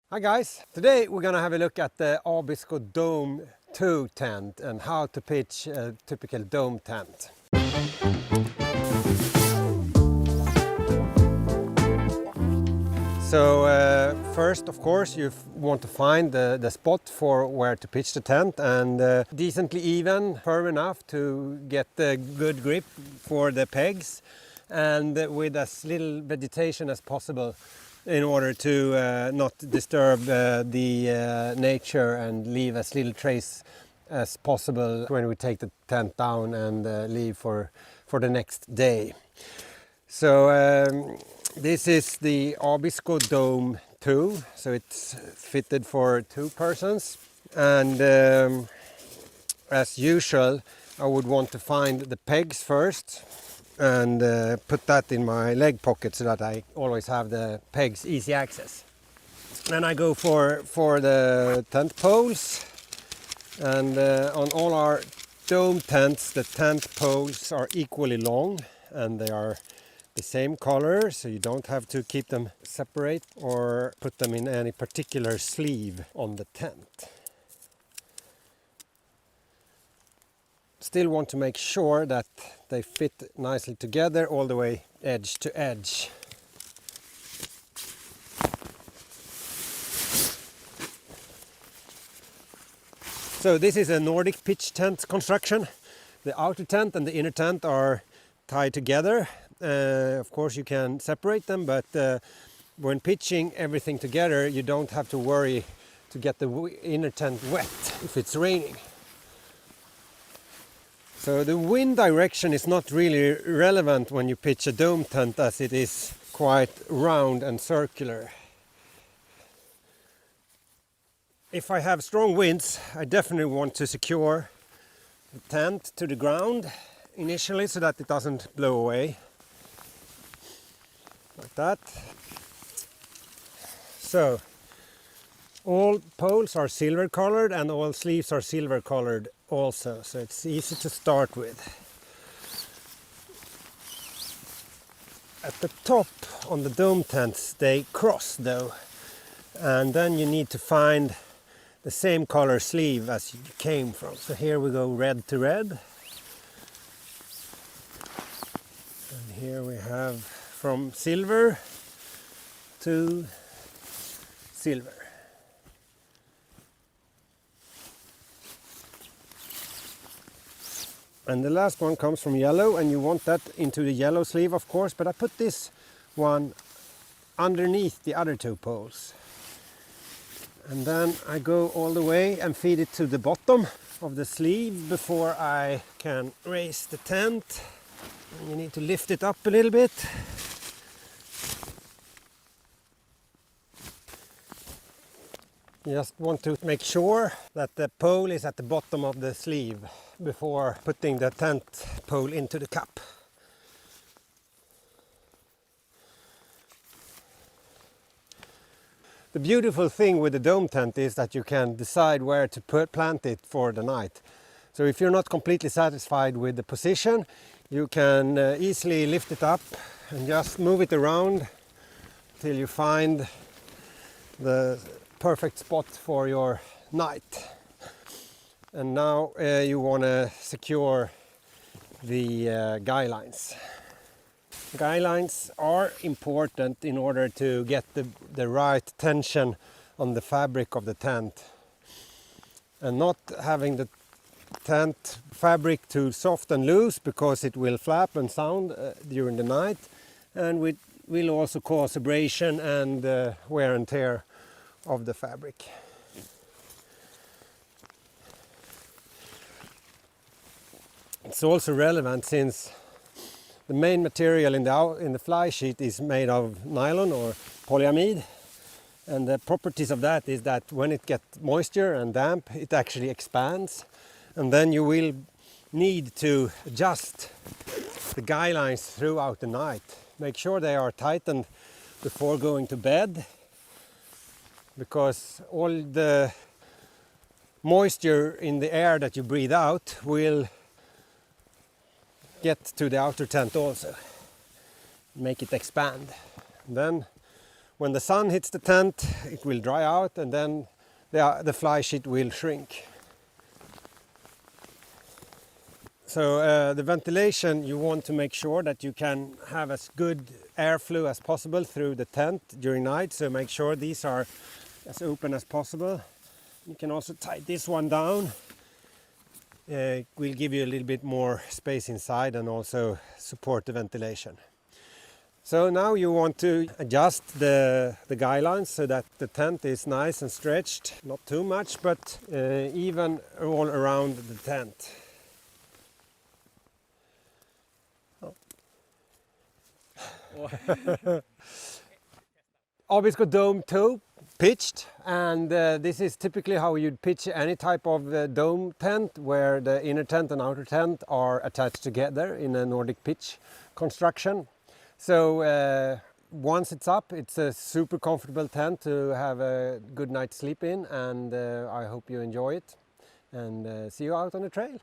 Hi guys, today we're gonna have a look at the Abisko Dome 2 tent and how to pitch a typical dome tent. So first, of course, you want to find the spot for where to pitch the tent, and decently even, firm enough to get a good grip for the pegs, and with as little vegetation as possible in order to not disturb the nature and leave as little trace as possible when we take the tent down and leave for the next day. So this is the Abisko Dome 2, so it's fitted for 2 persons, and as usual I would want to find the pegs first and put that in my leg pocket so that I always have the pegs easy access. Then I go for the tent poles, and on all our dome tents the tent poles are equally long and they are the same color, so you don't have to keep them separate or put them in any particular sleeve on the tent. Still want to make sure that they fit nicely together all the way edge to edge. So this is a Nordic pitch tent construction. The outer tent and the inner tent are tied together. Of course you can separate them, but when pitching everything together you don't have to worry to get the inner tent wet if it's raining. So the wind direction is not really relevant when you pitch a dome tent, as it is quite round and circular. If I have strong winds, I definitely want to secure the tent to the ground initially so that it doesn't blow away. Like that. So all poles are silver colored and all sleeves are silver colored also, so it's easy to start with. At the top on the dome tents they cross though, and then you need to find the same color sleeve as you came from. So here we go red to red, and here we have from silver to silver. And the last one comes from yellow, and you want that into the yellow sleeve of course, but I put this one underneath the other 2 poles. And then I go all the way and feed it to the bottom of the sleeve before I can raise the tent. And you need to lift it up a little bit. You just want to make sure that the pole is at the bottom of the sleeve before putting the tent pole into the cup. The beautiful thing with the dome tent is that you can decide where to plant it for the night. So if you're not completely satisfied with the position, you can easily lift it up and just move it around till you find the perfect spot for your night. And now you want to secure the guy lines. Guy lines are important in order to get the right tension on the fabric of the tent, and not having the tent fabric too soft and loose, because it will flap and sound during the night, and will also cause abrasion and wear and tear of the fabric. It's also relevant since the main material in the fly sheet is made of nylon or polyamide, and the properties of that is that when it gets moisture and damp it actually expands, and then you will need to adjust the guy lines throughout the night. Make sure they are tightened before going to bed, because all the moisture in the air that you breathe out will get to the outer tent also, make it expand. Then when the sun hits the tent, it will dry out, and then the fly sheet will shrink. So the ventilation, you want to make sure that you can have as good airflow as possible through the tent during night. So make sure these are as open as possible. You can also tie this one down. It will give you a little bit more space inside and also support the ventilation. So now you want to adjust the guy lines so that the tent is nice and stretched, not too much, but even all around the tent. Abisko dome toe pitched, and this is typically how you'd pitch any type of dome tent, where the inner tent and outer tent are attached together in a Nordic pitch construction. So once it's up, it's a super comfortable tent to have a good night's sleep in, and I hope you enjoy it, and see you out on the trail.